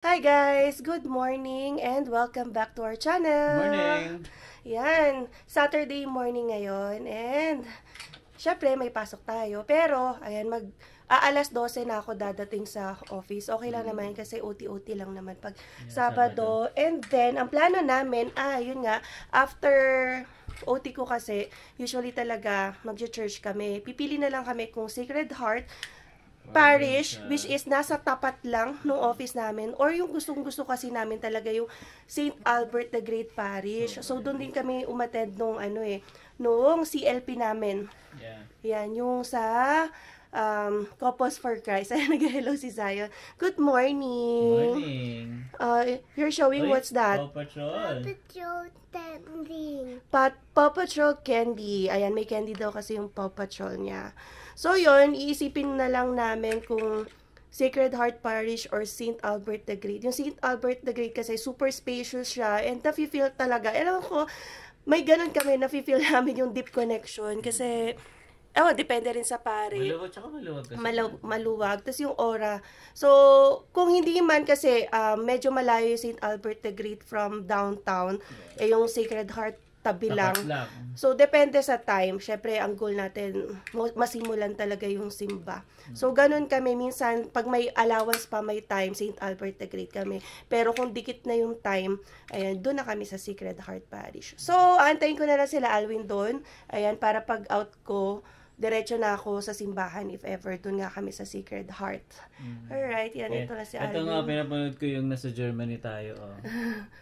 Hi guys! Good morning and welcome back to our channel! Morning! Yan, Saturday morning ngayon and syempre may pasok tayo pero ayan alas 12 na ako dadating sa office. Okay lang naman kasi OT-OT lang naman pag Sabado. And then ang plano namin yun nga, after OT ko kasi usually talaga magche-church kami. Pipili na lang kami kung Sacred Heart Parish, which is nasa tapat lang ng office namin, or yung gustong-gusto kasi namin talaga yung St. Albert the Great Parish. So doon din kami umattend nung nung CLP namin. Yan, yung sa Couples for Christ. Ay, nag-hello si Zion. Good morning! Morning! You're showing what's that? Paw Patrol! Patrol candy. Paw Patrol candy. Ayan, may candy daw kasi yung Paw Patrol niya. So, yun, iisipin na lang namin kung Sacred Heart Parish or St. Albert the Great. Yung St. Albert the Great kasi super spacious siya and nafe-feel talaga. Alam ko, may ganun kami, nafe-feel namin yung deep connection kasi, depende rin sa pare. Maluwag, tsaka maluwag kasi. Maluwag. Tapos yung aura. So, kung hindi man kasi, medyo malayo yung St. Albert the Great from downtown, yung Sacred Heart tabi lang. So, depende sa time. Syempre, ang goal natin, masimulan talaga yung simba. So, ganun kami. Minsan, pag may allowance pa, may time, St. Albert the Great kami. Pero kung dikit na yung time, ayan, doon na kami sa Sacred Heart Parish. So, antayin ko na lang sila Alwin doon. Ayan, para pag out ko, diretso na ako sa simbahan if ever. Doon nga kami sa Sacred Heart. Alright, yan. Ito na si Alvin. Ito nga, pinapanood ko yung nasa Germany tayo.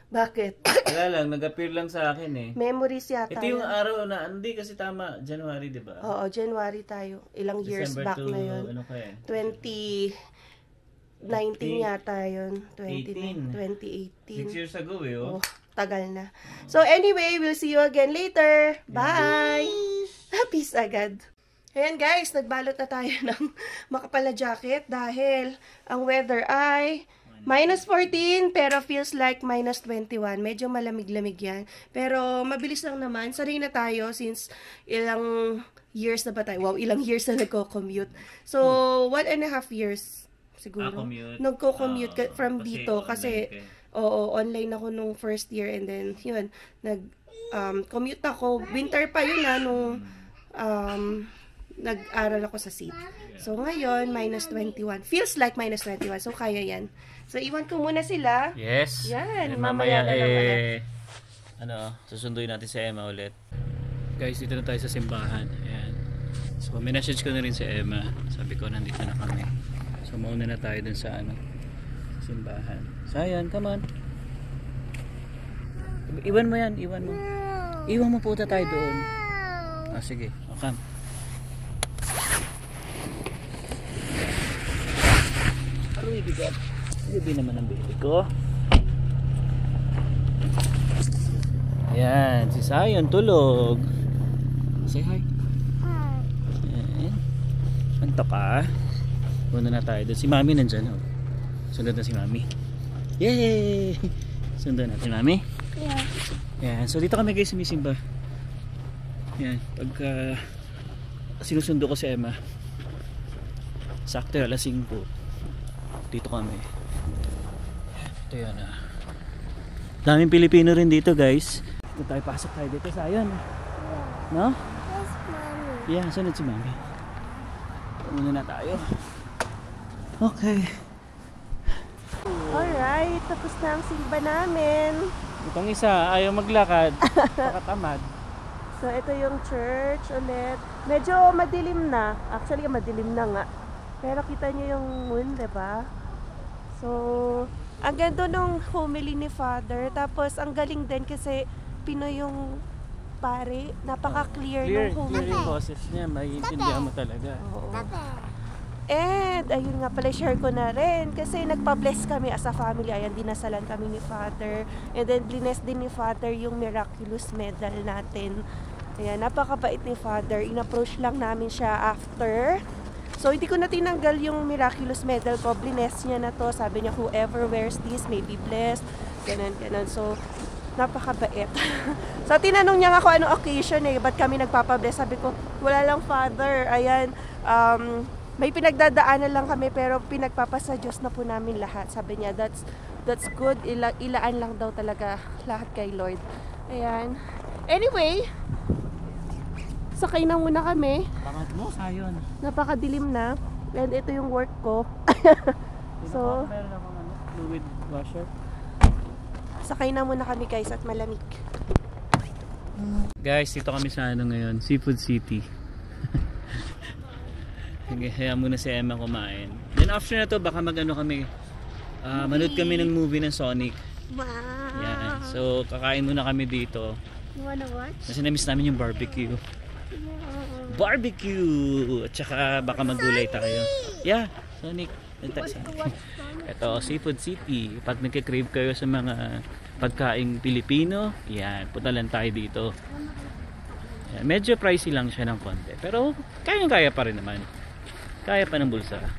Bakit? Kaya lang, nag-appear lang sa akin eh. Memories yata. Ito yung araw na, hindi kasi tama, January, di ba? Oo, January tayo. Ilang years December back to, na yun. 2019 yata yun. 2018. 6 years ago eh, oh. Tagal na. So anyway, we'll see you again later. Bye! Peace agad. Ayan guys, nagbalot na tayo ng makapal na jacket dahil ang weather ay -14 pero feels like -21. Medyo malamig-lamig yan. Pero mabilis lang naman. Sanay na tayo since ilang years na ba tayo? Wow, ilang years na nagko-commute. So, 1.5 years siguro. Nagko-commute from dito kasi online ako nung first year and then yun, commute ako. Winter pa yun nung nag-aral ako sa seat. So, ngayon, -21. Feels like -21. So, kaya yan. So, iwan ko muna sila. Yes. Yan. And Mamaya na lang ulit. Susunduin natin si Emma ulit. Guys, dito na tayo sa simbahan. Ayan. So, minessage ko na rin si Emma. Sabi ko, nandito na kami. So, mauna na tayo dun sa sa simbahan. So, ayan, come on. Iwan mo yan, iwan mo. Iwan mo puta tayo doon. Sige. Okay. Bigat. Gabi naman ang baby ko. Ayan, si Zion tulog. Say hi. Ayan. Anto ka? Muna na tayo doon. Si Mami nandyan. Sunod na si Mami. Yay! Sunod na si Mami. Yeah. Ayan, so dito kami guys sumisimba. Ayan, pagka sinusundo ko si Emma, sakto alas 5. Dito kami. Ito yan daming Pilipino rin dito guys. Ito tayo, pasok tayo dito sa ayon. No? Yes, mommy. Yeah, sunod si Mami. Muna na tayo. Okay. Alright, tapos na ang simba namin. Itong isa, ayaw maglakad. Nakatamad. So, ito yung church ulit. Medyo madilim na. Actually, madilim na nga. Pero kita nyo yung moon, diba? So, ang ganda nung homily ni Father. Tapos, ang galing din kasi Pinoy yung pare. Napaka-clear ng homily. Clear yung boses niya. Maiintindihan mo talaga. Oo. And, ayun nga pala, share ko na rin. Kasi nagpa-bless kami as a family. Ayan, dinasalan kami ni Father. And then, bless din ni Father yung miraculous medal natin. Ayan, napakabait ni Father. In-approach lang namin siya after. So, hindi ko na tinanggal yung miraculous medal ko. Bless niya na to. Sabi niya, whoever wears this may be blessed. Ganon, ganon. So, napakabait. So, tinanong niya nga kung anong occasion ba't kami nagpapabless. Sabi ko, wala lang Father. Ayan, may pinagdadaanan lang kami pero pinagpapasa Diyos na po namin lahat. Sabi niya, that's That's good. Ilaan lang daw talaga lahat kay Lord. Ayan. Anyway, sakay na muna kami. Pangat mo, sayon. Napakadilim na. And ito yung work ko. So, meron akong fluid washer. sakay na muna kami guys at malamig. Guys, dito kami sa ngayon, Seafood City. Kaya muna si Emma kumain. Then after na to, baka mag-ano kami. Manood kami ng movie ng Sonic. Wow! Yan. So, kakain muna kami dito. You wanna watch? Kasi na-miss namin yung barbecue. Barbecue! At saka baka magulay tayo. Yeah, Sonic. Ito, Seafood City. Pag nagka-crave kayo sa mga pagkaing Pilipino, yan, punta lang tayo dito. Yan, medyo pricey lang siya ng konti. Pero, kaya pa rin naman. Kaya pa ng bulsa. Yan.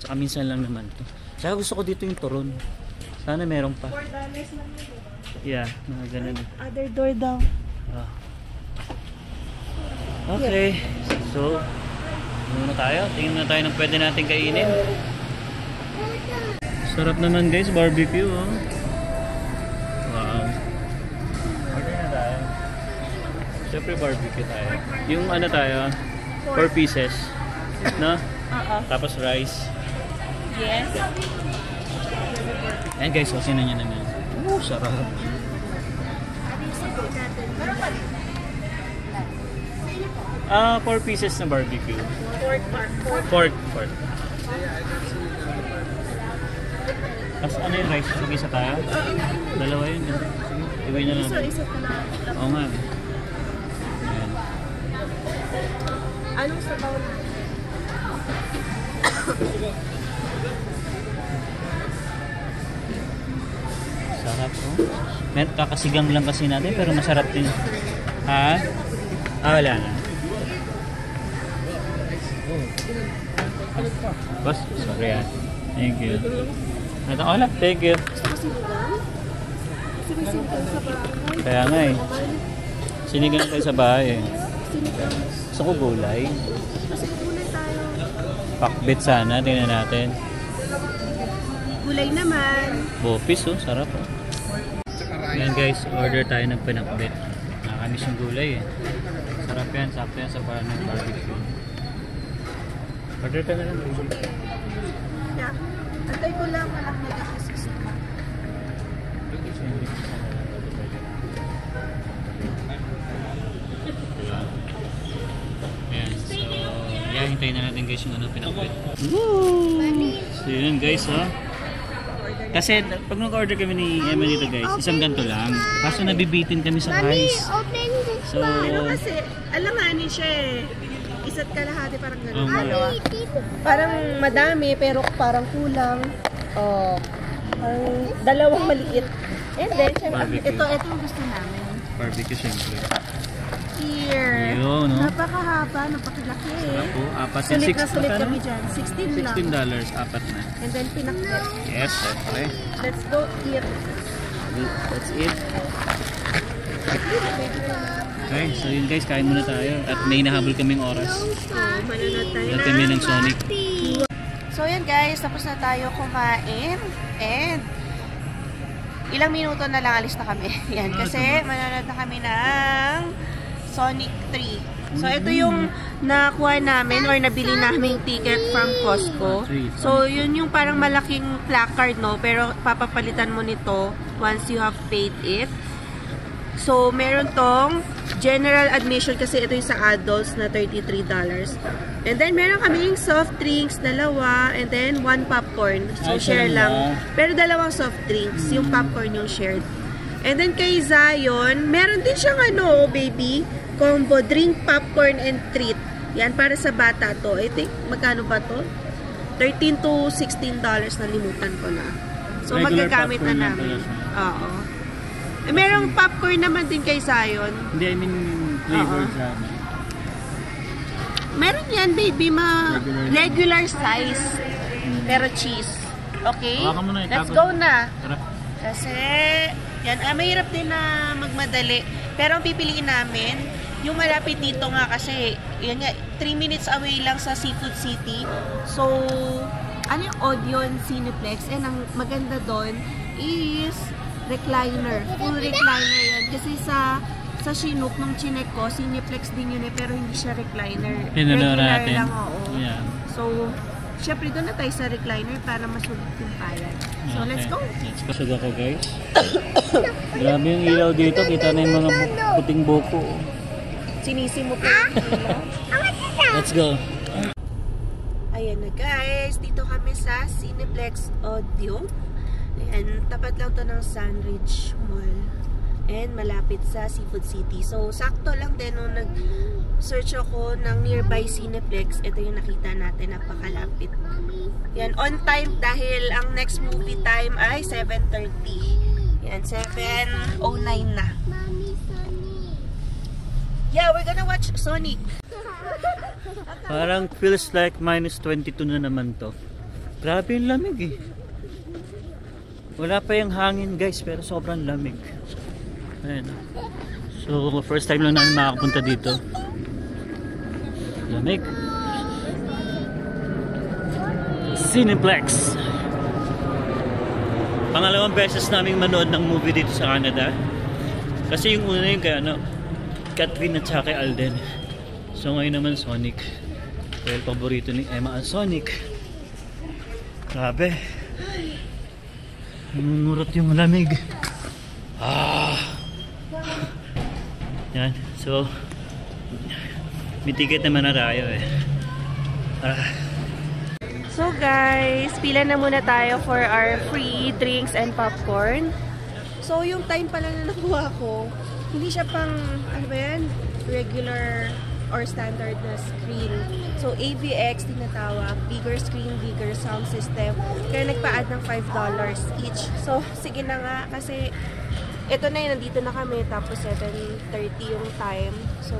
Tsaka minsan lang naman to. Tsaka gusto ko dito yung turon. Sana meron pa. $4 lang yun. Yeah, mga ganun. Other door daw. Okay, so muna tayo. Tingnan na tayo ng pwede natin kainin. Sarap naman guys, barbecue oh. Wow. Order na tayo. Siyempre barbecue tayo. Yung ano tayo, 4 pieces. No? Tapos rice. Yes. Ayan guys, kasi na niya naman. Sarap. 4 pieces na barbecue. Pork. Tapos ano yung rice? Sige, isa tayo? Dalawa yun. Sige, iway na natin. Isa ka lang. Oo nga. Ayan. Anong sabaw? Sarap oh. Kakasigang lang kasi natin pero masarap din. Ha? Wala na. Boss, sorry ah. Thank you. Ito ko lang. Thank you. Kaya nga eh. Sinigang tayo sa bahay eh. Gusto ko gulay. Pakbit sana. Tingnan natin. Gulay naman. Bopis oh. Sarap oh. Ayan guys. Order tayo ng pinakbit. Nakakamiss yung gulay eh. Sarap yan. Sakto yan sa parang ng barbecue. Order ka na lang. Yeah. Antay ko lang anak na kasi. Ayan. So, yeah, hintayin na natin guys yung ano pinakbit. Woo! So yun guys ha. Kasi pag nag-order kami ni Emma dito guys, isang ganito lang. Kaso nabibitin kami sa rice. Open this So, Ano kasi, alanganin siya eh. Isa't kalahati parang gano'n. Mommy, Parang madami pero parang kulang. Oh, parang dalawang maliit. And then, syempre, Barbecue. ito yung gusto namin. barbecue syempre. Here. Yun, no? Napakahaba, napakilaki eh. Sarap po. Apat Sulit yan. na sulit kami dyan. 16 lang. $16. Apat na. And then pinakbet. Yes, syempre. Let's go eat. That's it. Okay, so yun guys, kain muna tayo. At may nahabol kaming oras. So, manonood tayo Dahil kami ng Sonic. So yan guys, tapos na tayo kumain. And ilang minuto na lang alis na kami. Yan, kasi manonood na kami ng Sonic 3. So ito yung nakuha namin or nabili namin ticket from Costco. So yun yung parang malaking placard no, pero papapalitan mo nito once you have paid it. So meron tong general admission kasi ito yung sa adults na $33. And then meron kaming soft drinks, dalawa, and then 1 popcorn. So share lang. Pero dalawang soft drinks, yung popcorn yung shared. And then kay Zion, meron din siyang ano, baby, combo drink, popcorn, and treat. Yan, para sa bata to. I think, magkano ba to? $13 to $16, nalimutan ko na. So, Regular magagamit na popcorn lang namin. pala siya. Oo. Eh, merong popcorn naman din kay Zion. Hindi, I mean flavored sa Meron yan, baby, regular size. Pero cheese. Okay? Hawakan mo na, Let's itapon go mo. na. Tara. Kasi, yan, mahirap din na magmadali. Pero ang pipiliin namin, yung malapit dito nga kasi, yan nga, 3 minutes away lang sa Seafood City. So, ano yung Odeon Cineplex. And ang maganda doon is recliner. Full recliner yan. Kasi sa Chinook, nung chinek ko, Cineplex din yun pero hindi siya recliner. Pinunod Regular natin. lang, oo. Yeah. So, syempre doon na tayo sa recliner para masulit yung payat. So, let's go! Let's go. Busog ako, guys. Grabe yung ilaw dito. Kita na yung mga puting buko. Sinisi mo po yung ilaw. Let's go. Ayan na guys, dito kami sa Cineplex Audio. Ayan, tapat lang to ng Sunridge Mall. And malapit sa Seafood City. So, sakto lang din nung nag-search ako ng nearby Cineplex. Ito yung nakita natin, napakalapit. Yan, on time dahil ang next movie time ay 7:30. Yan, 7:09 na. Yeah, we're gonna watch Sonic. Parang feels like minus 22 na naman to. Grabe yung lamig eh. Wala pa yung hangin guys, pero sobrang lamig. Ayan. So, first time lang namin makakapunta dito. Lamig. Cineplex. Pangalawang beses namin manood ng movie dito sa Canada. Kasi yung una yung kay Catherine at saka kay Alden. So ngayon naman Sonic. Dahil paborito ni Emma ang Sonic. Grabe. Nunurot yung lamig. Yan. So may ticket naman na tayo eh. So guys, pila na muna tayo for our free drinks and popcorn. So yung time pala na nakuha ko, hindi siya pang, ano ba yan? Regular or standard na screen. So AVX tinatawag, bigger screen, bigger sound system. Kaya nagpa-add ng $5 each. So sige na nga kasi ito na yun, nandito na kami, tapos 7:30 yung time. So,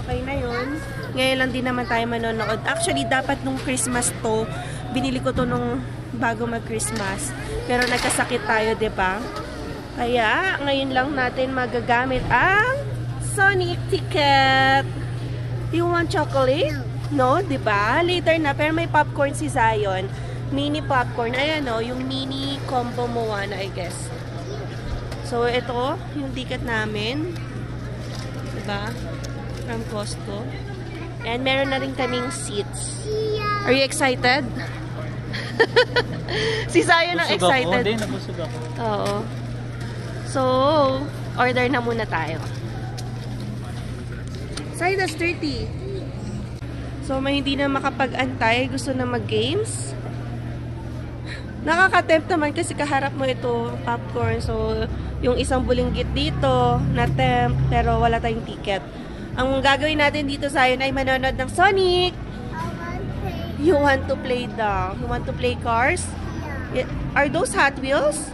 okay na yun. Ngayon lang din naman tayo manonood. Actually, dapat nung Christmas to, binili ko to nung bago mag-Christmas. Pero nagkasakit tayo, diba? Kaya, ngayon lang natin magagamit ang Sonic ticket. Do you want chocolate? No, diba? Later na, pero may popcorn si Zion. Mini popcorn. Ayan o, yung mini combo Moana, I guess. So, ito, yung ticket namin. Diba? From Costco. And meron na rin kaming seats. Are you excited? Si Zion ang excited. Hindi, nabusog ako. Oo. So, order na muna tayo. Zion, that's 30. So, may hindi na makapag-antay. Gusto na mag-games. Nakaka-tempt naman kasi kaharap mo ito, popcorn. So, yung isang bulinggit dito, na-tempt, pero wala tayong ticket. Ang gagawin natin dito sa ay manonood ng Sonic. You want to play daw? You want to play cars? Yeah. Are those Hot Wheels?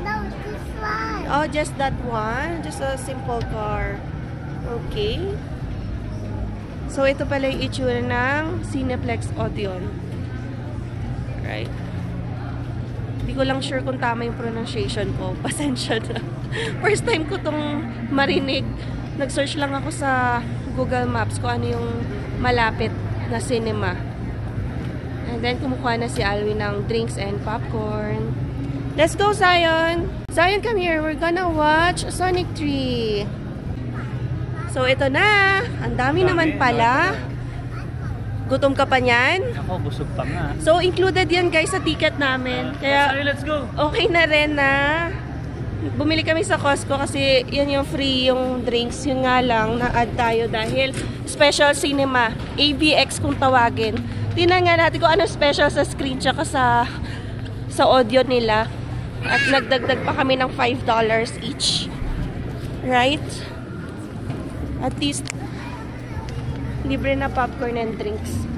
No, this one. Oh, just that one? Just a simple car. Okay. So, ito pala yung itsura ng Cineplex Odeon. Right. Hindi ko lang sure kung tama yung pronunciation ko. Pasensya na. First time ko tong marinig. Nag-search lang ako sa Google Maps kung ano yung malapit na cinema. And then, kumukuha na si Alwin ng drinks and popcorn. Let's go, Zion! Zion, come here. We're gonna watch Sonic 3. So, ito na. Ang dami naman pala. Gutom ka pa niyan? Ako, busog pa nga. So, included yan guys sa ticket namin. Kaya, Sorry, let's go! okay na rin na bumili kami sa Costco kasi yan yung free yung drinks. Yun nga lang, na-add tayo dahil special cinema. AVX kung tawagin. Tingnan nga natin kung ano special sa screen tsaka sa audio nila. At nagdagdag pa kami ng $5 each. Right? At least, libre na popcorn and drinks.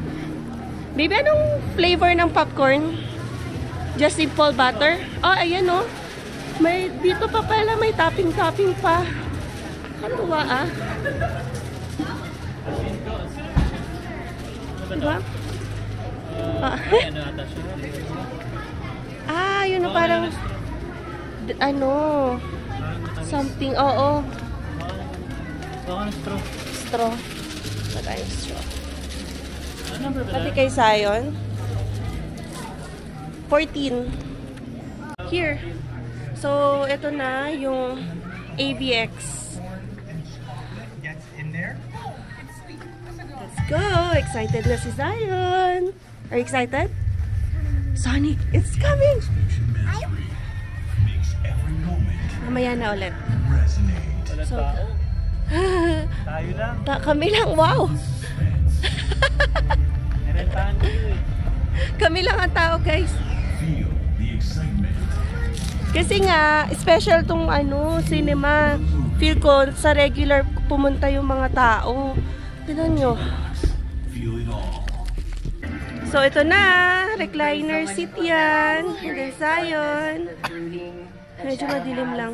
Baby, anong flavor ng popcorn? Just simple butter? Oh, ayan oh. May, dito pa pala, may topping-topping pa. Katuwa ah. Diba? Ah, yun oh, parang ano, something, oo. Straw. Pati kay Zion. 14. Here. So, ito na yung AVX. Let's go! Excited na si Zion! Are you excited? Sonic, it's coming! Mamaya na ulit. So, Tayo lang. kami lang, wow! Nirentahan ko yun. Kami lang ang tao, guys. Kasi nga, special tong cinema. Feel ko, sa regular pumunta yung mga tao. Tignan nyo. So, ito na. Recliner seat yan. And then, Zion. Medyo madilim lang.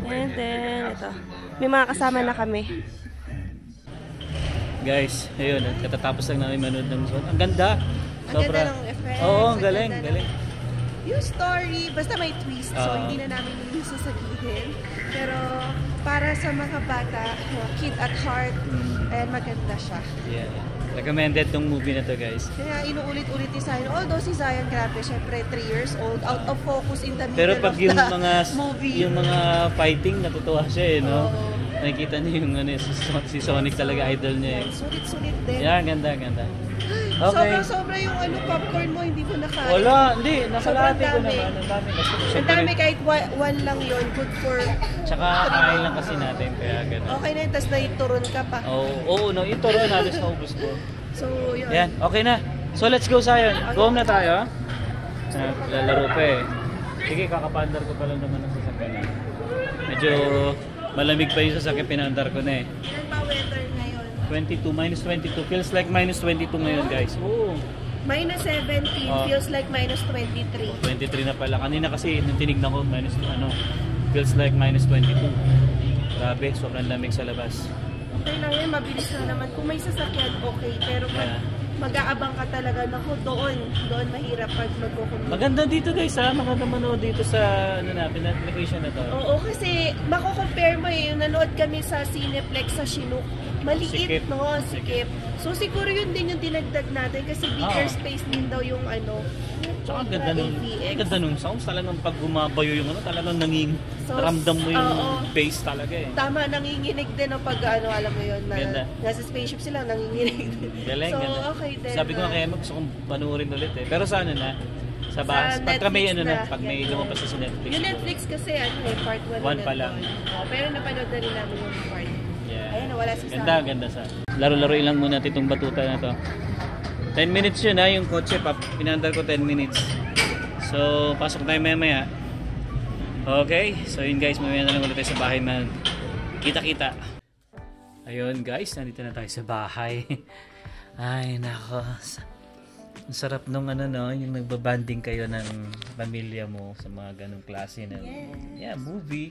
And then, ito. May mga kasama na kami. Guys, ayun, katatapos lang namin manood ng Zone. Ang ganda. Ang ganda ng effects. Oo, ang Ang galing, ganda galing. Yung story, basta may twist. So, hindi na namin yung sasabihin. Pero, para sa mga bata, kid at heart, and maganda siya. Yeah. Recommended tong movie na to, guys. Kaya inuulit-ulit ni Zion. Although si Zion, grabe, syempre 3 years old, out of focus in the middle Pero pag of yung the mga movie. yung mga fighting, natutuwa siya eh, no? Oo. Nakikita niyo yung si Sonic talaga idol niya eh. Sulit-sulit din. Yeah, ganda, ganda. Okay. Sobra-sobra yung popcorn mo, hindi mo nakain. Wala, hindi. Nakalati ko Sobrang dami. naman. Ang dami kasi. Ang dami kahit one lang yon, good for... Tsaka kain lang kasi natin, kaya gano'n. Okay na yun, tas naituron ka pa. Oo, no, yung turo natin sa ubus ko. So, yun. Yan, okay na. So let's go, Zion. Go home na tayo, ha? Lalaro pa eh. Sige, kakapandar ko pa lang naman ang sasakyan. Medyo malamig pa yung sasakyan, pinandar ko na eh. Ilan ba weather ngayon? 22, minus 22. Feels like minus 22 ngayon, guys. Oo. Minus 17, feels like minus 23. 23 na pala. Kanina kasi, nung tinignan ko, feels like minus 22. Grabe, sobrang lamig sa labas. Okay lang yun, mabilis na naman. Kung may sasakyan, okay. Pero pag mag-aabang ka talaga, naku, doon mahirap pag magkukumpara. Maganda dito, guys, ha? Maganda manood dito sa, location na to. Oo, kasi mako-compare mo eh. Yung nanood kami sa Cineplex sa Chinook. Maliit, Sikip. no? Sikip. So, siguro yun din yung dinagdag natin kasi bigger space din daw yung Tsaka ang ganda nung sounds. Talagang pag gumabayo yung talagang So, ramdam mo yung oo. bass talaga eh. Tama, nanginginig din no, pag alam mo yun, Ganda. nasa spaceship sila, nanginginig din. Galing, So, ganda. okay din. Sabi ko nga kaya gusto kong panoorin ulit eh. Pero sana na, sa bus. Pagka may Netflix pag may yan. lumabas na sa Netflix. Yung Netflix kasi part 1 One pa lang. Pero napanood na rin namin yung part. Yeah. Ayan, wala si Sam. Ganda sa. Laro-laro lang muna itong batuta na to. 10 minutes yun ha, yung kotse pa. Pinandar ko 10 minutes. So, pasok tayo maya. Okay, so yun guys, mamaya na lang ulit tayo sa bahay man. Kita-kita. Ayun guys, nandito na tayo sa bahay. Ay, nako. Ang sarap nung yung nagbabanding kayo ng pamilya mo sa mga ganong klase ng movie.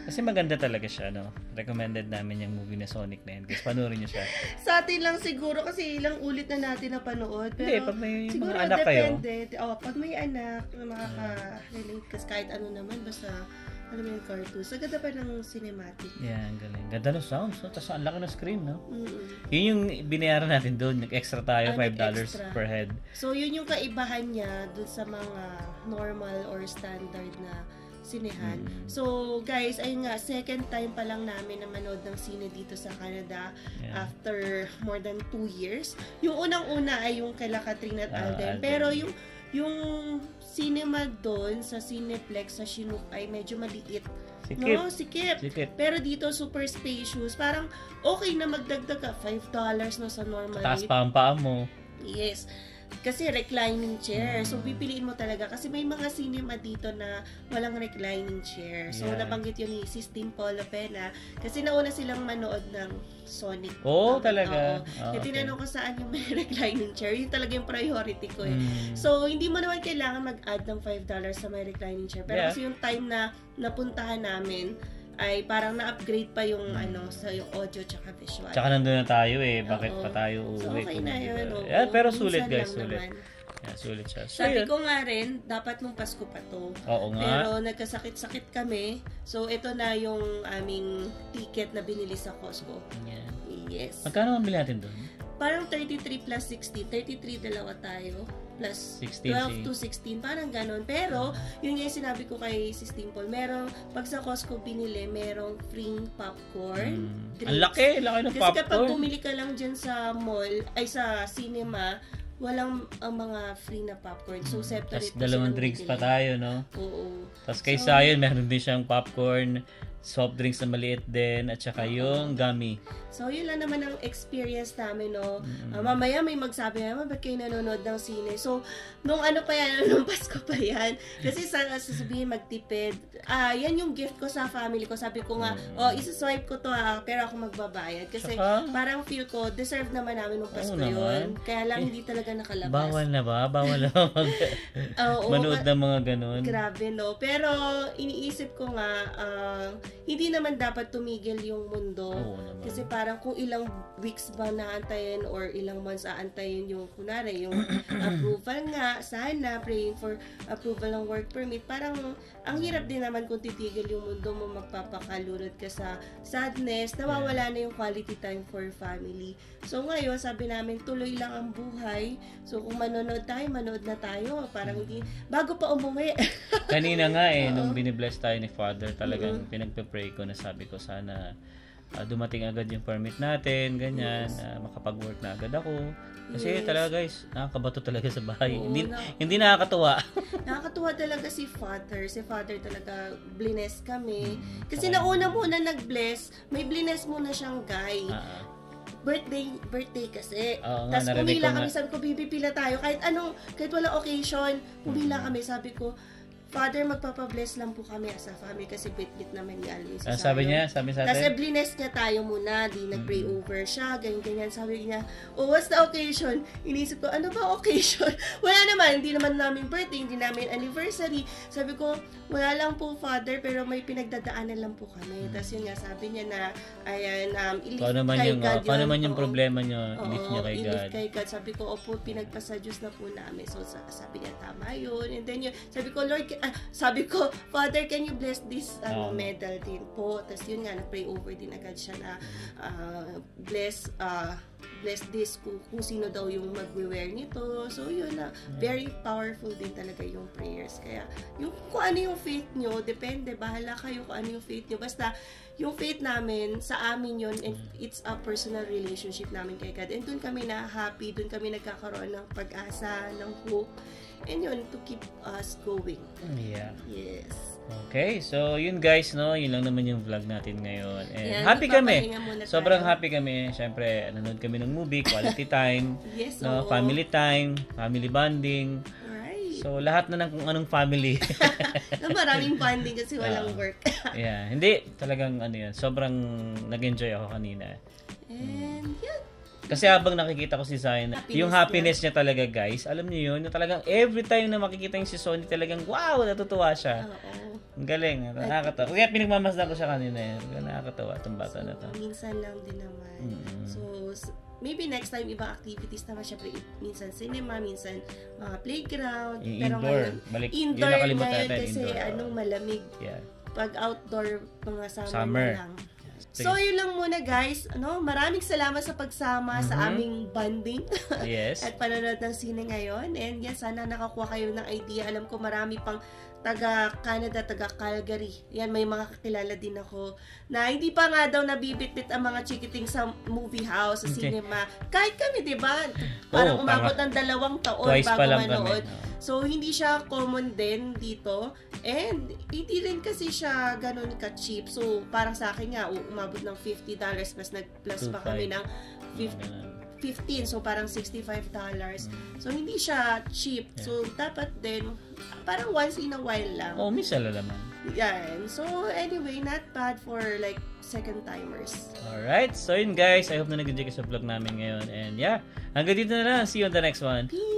Kasi maganda talaga siya, no? Recommended namin yung movie na Sonic na yun. Guys, panoorin nyo siya. Sa atin lang siguro kasi ilang ulit na natin napanood. Pero Hindi, pag may siguro mga anak kayo. Pag may anak na makaka-relate kasi kahit ano naman, basta alam mo yung cartoon. So, ganda pa ng cinematic. Yeah, ang galing. Ganda ng sounds, no? Tapos ang laki ng screen, no? Mm-mm. Yun yung binayaran natin doon. Nag-extra tayo, $5 nag-extra. per head. So, yun yung kaibahan niya dun sa mga normal or standard na sinehan. So, guys, ayun nga, second time pa lang namin na manood ng sine dito sa Canada after more than 2 years. Yung unang-una ay yung kila Katrina at Alden. Pero yung cinema doon sa Cineplex sa Chinook ay medyo maliit. Sikip. No, sikip. Pero dito super spacious. Parang okay na magdagdag ka $5 no sa normal Taas rate. pa ang paa mo. Yes. Kasi reclining chair. So, pipiliin mo talaga. Kasi may mga cinema dito na walang reclining chair. So, nabanggit yun ni Sis Dimple Lopena. Kasi nauna silang manood ng Sonic. Talaga? Kaya tinanong ko saan yung may reclining chair. Yun talaga yung priority ko eh. So, hindi mo naman kailangan mag-add ng $5 sa may reclining chair. Pero kasi yung time na napuntahan namin, ay parang na-upgrade pa yung sa yung audio tsaka visual. Tsaka nandun na tayo eh. Bakit pa tayo uuwi? So, okay na yun. Pero sulit guys, Minsan sulit. lang naman. Sulit siya. So, Sabi ko nga rin, dapat nung Pasko pa to. Oo nga. Pero nagkasakit-sakit kami. So, ito na yung aming ticket na binili sa Costco. Yeah. Yes. Magkano mabili natin doon? Parang 33 plus 60. 33 dalawa tayo. plus 16 12 to 16, parang ganon. Pero, yun nga yung sinabi ko kay Sis Dimple, pag sa Costco binili, merong free popcorn. Ang laki ng Kasi popcorn. kapag bumili ka lang dyan sa mall, ay sa cinema, walang ang mga free na popcorn. So, separate Tapos dalawang silang drinks pa bibili. tayo, no? Oo. Tapos kay Sayon, meron din siyang popcorn, soft drinks na maliit din, at saka yung gummy. So, yun lang naman ang experience namin, no? Mamaya may magsabi naman, ba't kayo nanonood ng sine? So, nung ano pa yan, nung Pasko pa yan, kasi sasabihin magtipid, yan yung gift ko sa family ko. Sabi ko nga, isa-swipe ko to pero ako magbabayad. Kasi parang feel ko, deserve naman namin nung Pasko yun. Kaya lang hindi talaga nakalabas. Bawal na ba? Bawal na ba manood ng mga ganun? Grabe, no? Pero, iniisip ko nga, hindi naman dapat tumigil yung mundo. Oo naman. Kasi parang kung ilang weeks ba naantayin or ilang months aantayin yung, kunwari, yung approval nga, sana, praying for approval ng work permit. Parang, ang hirap din naman kung titigil yung mundo mo, magpapakalunod ka sa sadness, nawawala na yung quality time for family. So ngayon, sabi namin, tuloy lang ang buhay. So kung manonood tayo, manood na tayo. Parang hindi, bago pa umuwi. Kanina nga nung binibless tayo ni Father, talagang pinagpe-pray ko na sabi ko, sana dumating agad yung permit natin, ganyan, makapag-work na agad ako. Kasi talaga guys, nakakabato talaga sa bahay. Hindi nakakatuwa. Nakakatuwa talaga si Father. Si Father talaga, bless kami. Kasi nauna muna nag-bless, may bless muna siyang guy. Birthday kasi. Tapos pumila kami, sabi ko, pila tayo. Kahit walang occasion, pumila kami, sabi ko, Father, magpapabless lang po kami as a family kasi bit-bit naman ni Alvin. Sabi niya, sabi sa atin? Kasi bless niya tayo muna, di nag-pray over siya, ganyan. Sabi niya, what's the occasion? Inisip ko, ano ba occasion? Wala naman, hindi naman namin birthday, hindi namin anniversary. Sabi ko, wala lang po, Father, pero may pinagdadaanan lang po kami. Tapos yun nga, sabi niya na, ayan, i-lift kay God yun. Paano man yung problema niyo, i-lift niyo kay God. I-lift kay God. Sabi ko, opo, pinagpasa Diyos na po namin. So, sabi niya, tama yun. And then yun, sabi ko, Lord, sabi ko, Father, can you bless this medal din po? Tapos yun nga, na-pray over din agad siya na bless this kung sino daw yung mag-wear nito. So yun na, very powerful din talaga yung prayers. Kaya kung ano yung faith nyo, depende, bahala kayo kung ano yung faith nyo. Basta yung faith namin, sa amin yun, and it's a personal relationship namin kay God. And dun kami na happy, dun kami nagkakaroon ng pag-asa, ng hope. And yun, to keep us going. Yeah. Yes. Okay, so yun guys, no, yun lang naman yung vlog natin ngayon. And Yan, happy kami. Sobrang tayo. happy kami. Siyempre, nanonood kami ng movie, quality time, Yes, no, family time, family bonding. Alright. So lahat na ng kung anong family. Maraming bonding kasi walang work. Yeah, hindi talagang yan. Sobrang nag-enjoy ako kanina. And yan. Kasi habang nakikita ko si Zion, yung happiness niya talaga, guys, alam niyo yun, yung talagang every time na makikita yung si Sonny, talagang wow, natutuwa siya. Oo. Ang galing, nakakatawa. Kaya pinagmamasdan ko siya kanina, nakakatawa itong bata na to. Minsan lang din naman. So, maybe next time, ibang activities naman, syempre, minsan cinema, minsan mga playground. Pero indoor. Indoor yun ngayon natin, kasi indoor. malamig. Yeah. Pag outdoor, mga Summer. na lang. So, yun lang muna guys. Maraming salamat sa pagsama sa aming bonding. Yes. At panonood ng sine ngayon. And yes, sana nakakuha kayo ng idea. Alam ko marami pang taga Canada, taga Calgary. Yan, may mga kakilala din ako na hindi pa nga daw nabibitbit ang mga chikiting sa movie house, sa cinema. Kahit kami, di ba? Parang umabot ng 2 taon bago manood. So, hindi siya common din dito. And, hindi rin kasi siya ganun ka-cheap. So, parang sa akin nga, umabot ng $50 plus nag-plus pa kami ng 15. So, parang $65. So, hindi siya cheap. So, dapat din, parang once in a while lang. Minsan lang naman. Yan. So, anyway, not bad for like second-timers. Alright. So, yun guys. I hope na nag-enjoy ka sa vlog namin ngayon. And yeah, hanggang dito na lang. See you on the next one. Peace!